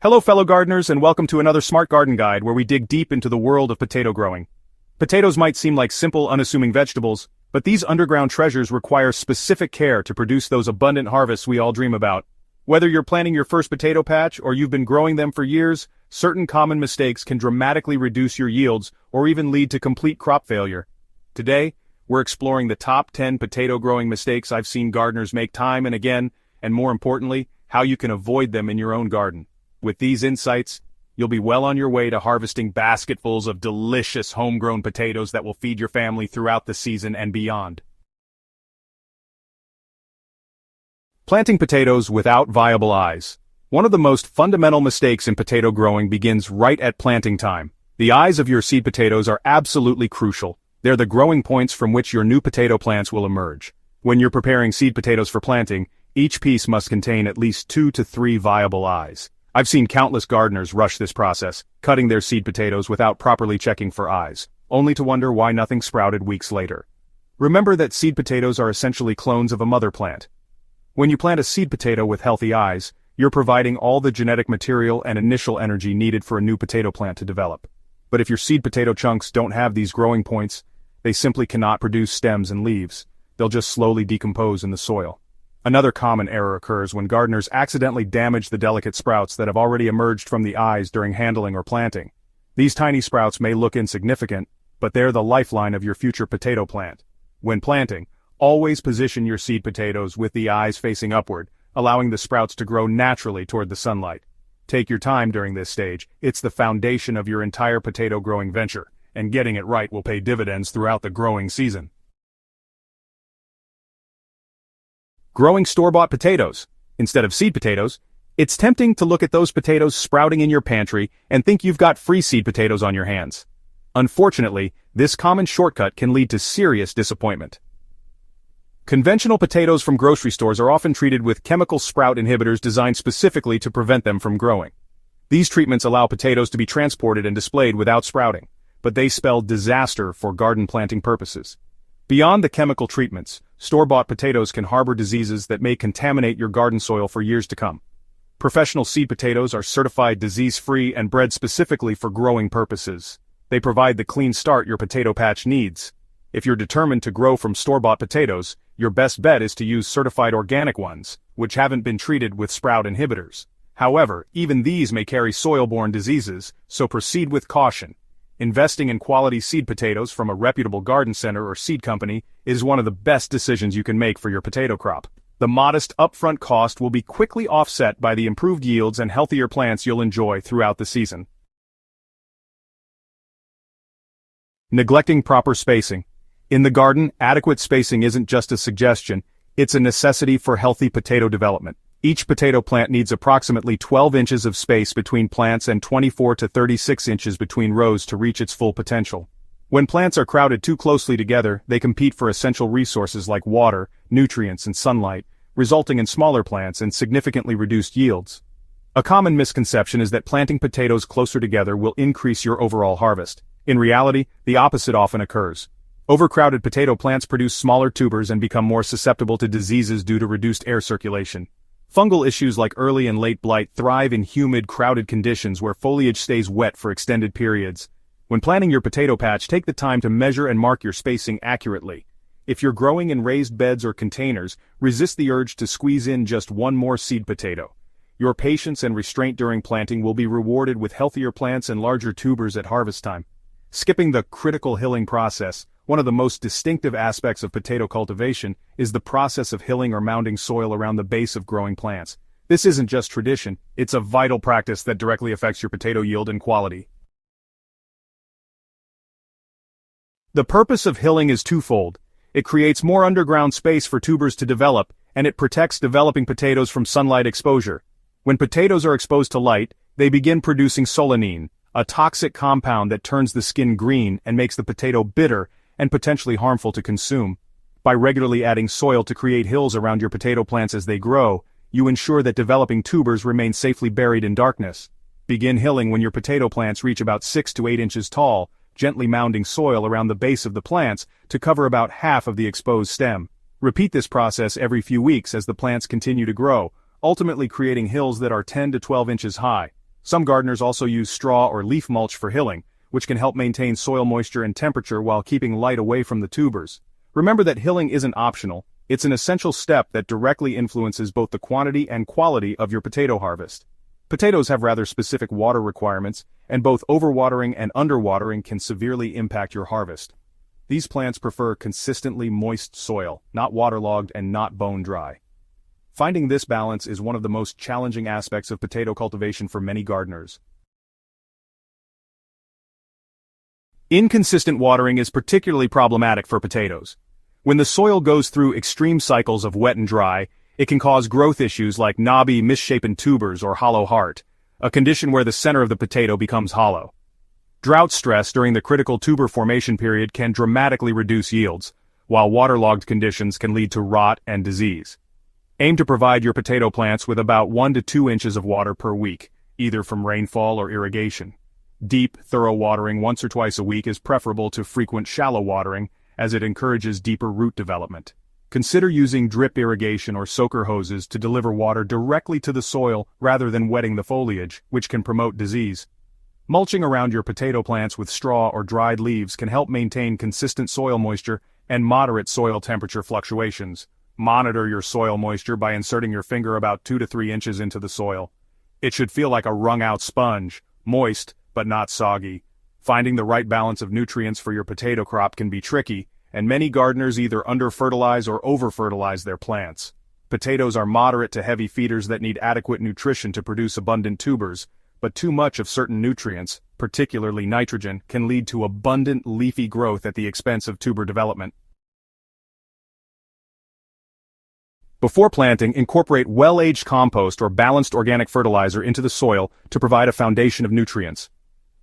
Hello fellow gardeners and welcome to another Smart Garden Guide where we dig deep into the world of potato growing. Potatoes might seem like simple, unassuming vegetables, but these underground treasures require specific care to produce those abundant harvests we all dream about. Whether you're planting your first potato patch or you've been growing them for years, certain common mistakes can dramatically reduce your yields or even lead to complete crop failure. Today, we're exploring the top 10 potato growing mistakes I've seen gardeners make time and again, and more importantly, how you can avoid them in your own garden. With these insights, you'll be well on your way to harvesting basketfuls of delicious homegrown potatoes that will feed your family throughout the season and beyond. Planting potatoes without viable eyes. One of the most fundamental mistakes in potato growing begins right at planting time. The eyes of your seed potatoes are absolutely crucial. They're the growing points from which your new potato plants will emerge. When you're preparing seed potatoes for planting, each piece must contain at least 2 to 3 viable eyes. I've seen countless gardeners rush this process, cutting their seed potatoes without properly checking for eyes, only to wonder why nothing sprouted weeks later. Remember that seed potatoes are essentially clones of a mother plant. When you plant a seed potato with healthy eyes, you're providing all the genetic material and initial energy needed for a new potato plant to develop. But if your seed potato chunks don't have these growing points, they simply cannot produce stems and leaves. They'll just slowly decompose in the soil. Another common error occurs when gardeners accidentally damage the delicate sprouts that have already emerged from the eyes during handling or planting. These tiny sprouts may look insignificant, but they're the lifeline of your future potato plant. When planting, always position your seed potatoes with the eyes facing upward, allowing the sprouts to grow naturally toward the sunlight. Take your time during this stage. It's the foundation of your entire potato growing venture, and getting it right will pay dividends throughout the growing season. Growing store-bought potatoes. Instead of seed potatoes, it's tempting to look at those potatoes sprouting in your pantry and think you've got free seed potatoes on your hands. Unfortunately, this common shortcut can lead to serious disappointment. Conventional potatoes from grocery stores are often treated with chemical sprout inhibitors designed specifically to prevent them from growing. These treatments allow potatoes to be transported and displayed without sprouting, but they spell disaster for garden planting purposes. Beyond the chemical treatments, store-bought potatoes can harbor diseases that may contaminate your garden soil for years to come. Professional seed potatoes are certified disease-free and bred specifically for growing purposes. They provide the clean start your potato patch needs. If you're determined to grow from store-bought potatoes, your best bet is to use certified organic ones, which haven't been treated with sprout inhibitors. However, even these may carry soil-borne diseases, so proceed with caution. Investing in quality seed potatoes from a reputable garden center or seed company is one of the best decisions you can make for your potato crop. The modest upfront cost will be quickly offset by the improved yields and healthier plants you'll enjoy throughout the season. Neglecting proper spacing. In the garden, adequate spacing isn't just a suggestion, it's a necessity for healthy potato development. Each potato plant needs approximately 12 inches of space between plants and 24 to 36 inches between rows to reach its full potential. When plants are crowded too closely together, they compete for essential resources like water, nutrients, and sunlight, resulting in smaller plants and significantly reduced yields. A common misconception is that planting potatoes closer together will increase your overall harvest. In reality, the opposite often occurs. Overcrowded potato plants produce smaller tubers and become more susceptible to diseases due to reduced air circulation. Fungal issues like early and late blight thrive in humid, crowded conditions where foliage stays wet for extended periods. When planting your potato patch, take the time to measure and mark your spacing accurately. If you're growing in raised beds or containers, resist the urge to squeeze in just one more seed potato. Your patience and restraint during planting will be rewarded with healthier plants and larger tubers at harvest time. Skipping the critical hilling process. One of the most distinctive aspects of potato cultivation is the process of hilling or mounding soil around the base of growing plants. This isn't just tradition, it's a vital practice that directly affects your potato yield and quality. The purpose of hilling is twofold. It creates more underground space for tubers to develop, and it protects developing potatoes from sunlight exposure. When potatoes are exposed to light, they begin producing solanine, a toxic compound that turns the skin green and makes the potato bitter and potentially harmful to consume. By regularly adding soil to create hills around your potato plants as they grow, you ensure that developing tubers remain safely buried in darkness. Begin hilling when your potato plants reach about 6 to 8 inches tall, gently mounding soil around the base of the plants to cover about half of the exposed stem. Repeat this process every few weeks as the plants continue to grow, ultimately creating hills that are 10 to 12 inches high. Some gardeners also use straw or leaf mulch for hilling, which can help maintain soil moisture and temperature while keeping light away from the tubers. Remember that hilling isn't optional, it's an essential step that directly influences both the quantity and quality of your potato harvest. Potatoes have rather specific water requirements, and both overwatering and underwatering can severely impact your harvest. These plants prefer consistently moist soil, not waterlogged and not bone dry. Finding this balance is one of the most challenging aspects of potato cultivation for many gardeners. Inconsistent watering is particularly problematic for potatoes. When the soil goes through extreme cycles of wet and dry, it can cause growth issues like knobby, misshapen tubers or hollow heart, a condition where the center of the potato becomes hollow. Drought stress during the critical tuber formation period can dramatically reduce yields, while waterlogged conditions can lead to rot and disease. Aim to provide your potato plants with about 1 to 2 inches of water per week, either from rainfall or irrigation. Deep, thorough watering once or twice a week is preferable to frequent shallow watering, as it encourages deeper root development. Consider using drip irrigation or soaker hoses to deliver water directly to the soil rather than wetting the foliage, which can promote disease. Mulching around your potato plants with straw or dried leaves can help maintain consistent soil moisture and moderate soil temperature fluctuations. Monitor your soil moisture by inserting your finger about 2 to 3 inches into the soil. It should feel like a wrung-out sponge, moist, but not soggy. Finding the right balance of nutrients for your potato crop can be tricky, and many gardeners either under-fertilize or over-fertilize their plants. Potatoes are moderate to heavy feeders that need adequate nutrition to produce abundant tubers, but too much of certain nutrients, particularly nitrogen, can lead to abundant leafy growth at the expense of tuber development. Before planting, incorporate well-aged compost or balanced organic fertilizer into the soil to provide a foundation of nutrients.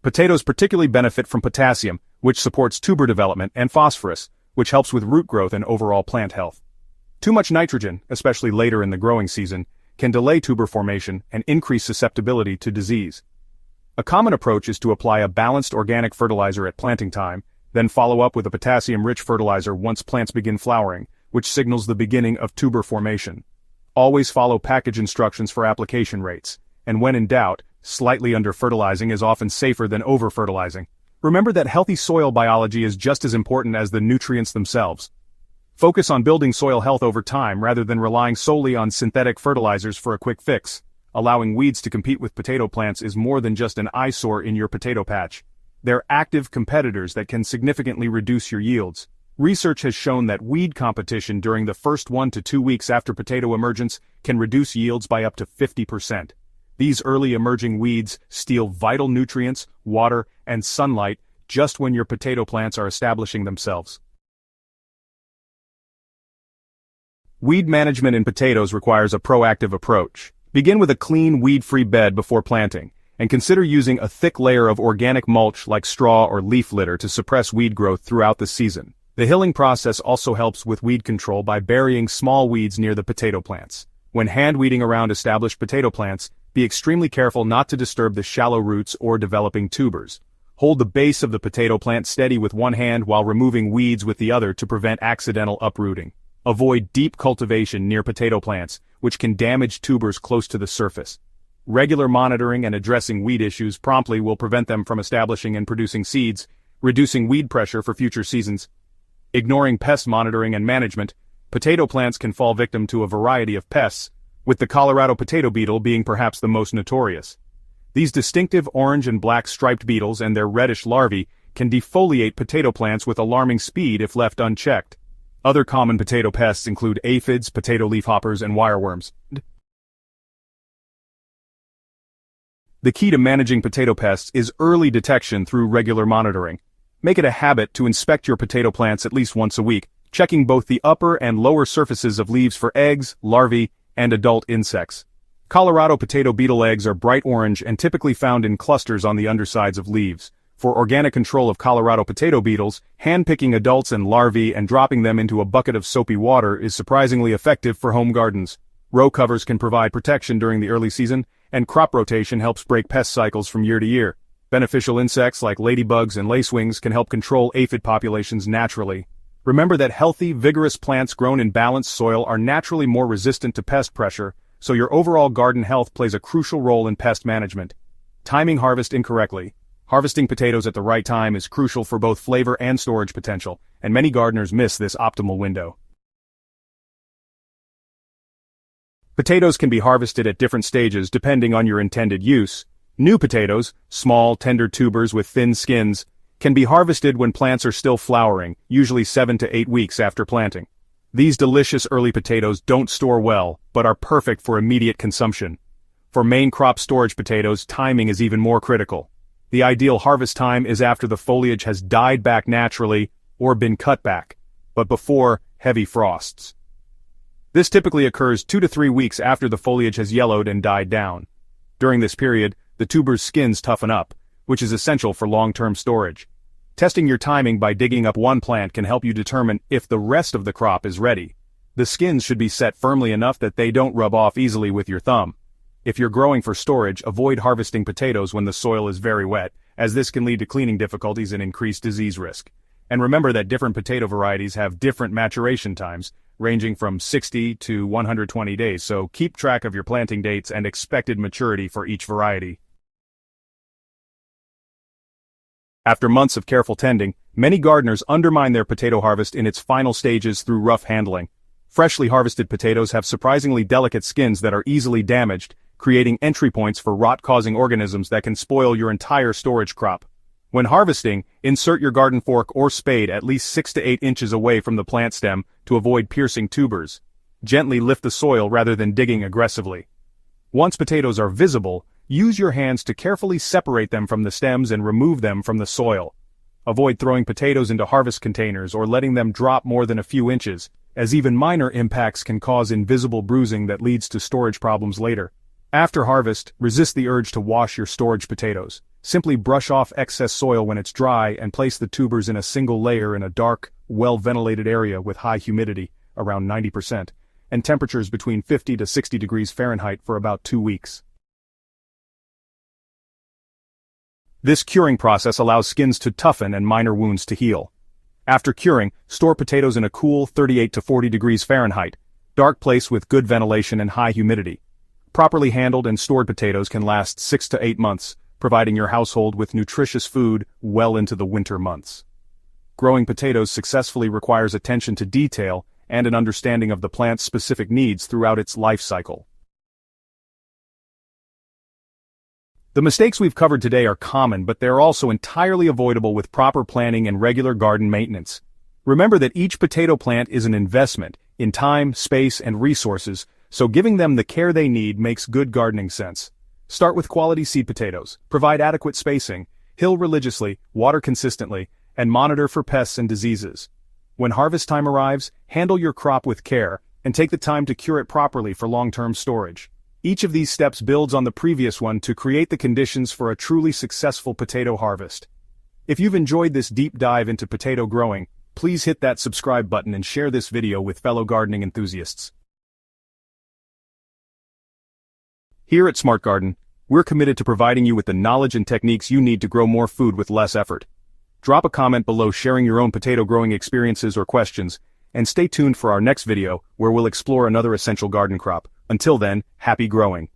Potatoes particularly benefit from potassium, which supports tuber development, and phosphorus, which helps with root growth and overall plant health. Too much nitrogen, especially later in the growing season, can delay tuber formation and increase susceptibility to disease. A common approach is to apply a balanced organic fertilizer at planting time, then follow up with a potassium-rich fertilizer once plants begin flowering, which signals the beginning of tuber formation. Always follow package instructions for application rates, and when in doubt, slightly under-fertilizing is often safer than over-fertilizing. Remember that healthy soil biology is just as important as the nutrients themselves. Focus on building soil health over time rather than relying solely on synthetic fertilizers for a quick fix. Allowing weeds to compete with potato plants is more than just an eyesore in your potato patch. They're active competitors that can significantly reduce your yields. Research has shown that weed competition during the first 1 to 2 weeks after potato emergence can reduce yields by up to 50%. These early emerging weeds steal vital nutrients, water, and sunlight just when your potato plants are establishing themselves. Weed management in potatoes requires a proactive approach. Begin with a clean, weed-free bed before planting, and consider using a thick layer of organic mulch like straw or leaf litter to suppress weed growth throughout the season. The hilling process also helps with weed control by burying small weeds near the potato plants. When hand-weeding around established potato plants, be extremely careful not to disturb the shallow roots or developing tubers. Hold the base of the potato plant steady with one hand while removing weeds with the other to prevent accidental uprooting. Avoid deep cultivation near potato plants, which can damage tubers close to the surface. Regular monitoring and addressing weed issues promptly will prevent them from establishing and producing seeds, reducing weed pressure for future seasons. Ignoring pest monitoring and management, potato plants can fall victim to a variety of pests, with the Colorado potato beetle being perhaps the most notorious. These distinctive orange and black striped beetles and their reddish larvae can defoliate potato plants with alarming speed if left unchecked. Other common potato pests include aphids, potato leafhoppers, and wireworms. The key to managing potato pests is early detection through regular monitoring. Make it a habit to inspect your potato plants at least once a week, checking both the upper and lower surfaces of leaves for eggs, larvae, and adult insects. Colorado potato beetle eggs are bright orange and typically found in clusters on the undersides of leaves. For organic control of Colorado potato beetles, hand-picking adults and larvae and dropping them into a bucket of soapy water is surprisingly effective for home gardens. Row covers can provide protection during the early season, and crop rotation helps break pest cycles from year to year. Beneficial insects like ladybugs and lacewings can help control aphid populations naturally. Remember that healthy, vigorous plants grown in balanced soil are naturally more resistant to pest pressure, so your overall garden health plays a crucial role in pest management. Timing harvest incorrectly. Harvesting potatoes at the right time is crucial for both flavor and storage potential, and many gardeners miss this optimal window. Potatoes can be harvested at different stages depending on your intended use. New potatoes, small, tender tubers with thin skins, can be harvested when plants are still flowering, usually 7 to 8 weeks after planting. These delicious early potatoes don't store well, but are perfect for immediate consumption. For main crop storage potatoes, timing is even more critical. The ideal harvest time is after the foliage has died back naturally or been cut back, but before heavy frosts. This typically occurs 2 to 3 weeks after the foliage has yellowed and died down. During this period, the tuber's skins toughen up, which is essential for long-term storage. Testing your timing by digging up one plant can help you determine if the rest of the crop is ready. The skins should be set firmly enough that they don't rub off easily with your thumb. If you're growing for storage, avoid harvesting potatoes when the soil is very wet, as this can lead to cleaning difficulties and increased disease risk. And remember that different potato varieties have different maturation times, ranging from 60 to 120 days, so keep track of your planting dates and expected maturity for each variety. After months of careful tending, many gardeners undermine their potato harvest in its final stages through rough handling. Freshly harvested potatoes have surprisingly delicate skins that are easily damaged, creating entry points for rot-causing organisms that can spoil your entire storage crop. When harvesting, insert your garden fork or spade at least 6 to 8 inches away from the plant stem to avoid piercing tubers. Gently lift the soil rather than digging aggressively. Once potatoes are visible, use your hands to carefully separate them from the stems and remove them from the soil. Avoid throwing potatoes into harvest containers or letting them drop more than a few inches, as even minor impacts can cause invisible bruising that leads to storage problems later. After harvest, resist the urge to wash your storage potatoes. Simply brush off excess soil when it's dry and place the tubers in a single layer in a dark, well-ventilated area with high humidity, around 90%, and temperatures between 50 to 60 degrees Fahrenheit for about 2 weeks. This curing process allows skins to toughen and minor wounds to heal. After curing, store potatoes in a cool 38 to 40 degrees Fahrenheit, dark place with good ventilation and high humidity. Properly handled and stored potatoes can last 6 to 8 months, providing your household with nutritious food well into the winter months. Growing potatoes successfully requires attention to detail and an understanding of the plant's specific needs throughout its life cycle. The mistakes we've covered today are common, but they're also entirely avoidable with proper planning and regular garden maintenance. Remember that each potato plant is an investment in time, space, and resources, so giving them the care they need makes good gardening sense. Start with quality seed potatoes, provide adequate spacing, hill religiously, water consistently, and monitor for pests and diseases. When harvest time arrives, handle your crop with care, and take the time to cure it properly for long-term storage. Each of these steps builds on the previous one to create the conditions for a truly successful potato harvest. If you've enjoyed this deep dive into potato growing, please hit that subscribe button and share this video with fellow gardening enthusiasts. Here at Smart Garden, we're committed to providing you with the knowledge and techniques you need to grow more food with less effort. Drop a comment below sharing your own potato growing experiences or questions, and stay tuned for our next video where we'll explore another essential garden crop. Until then, happy growing.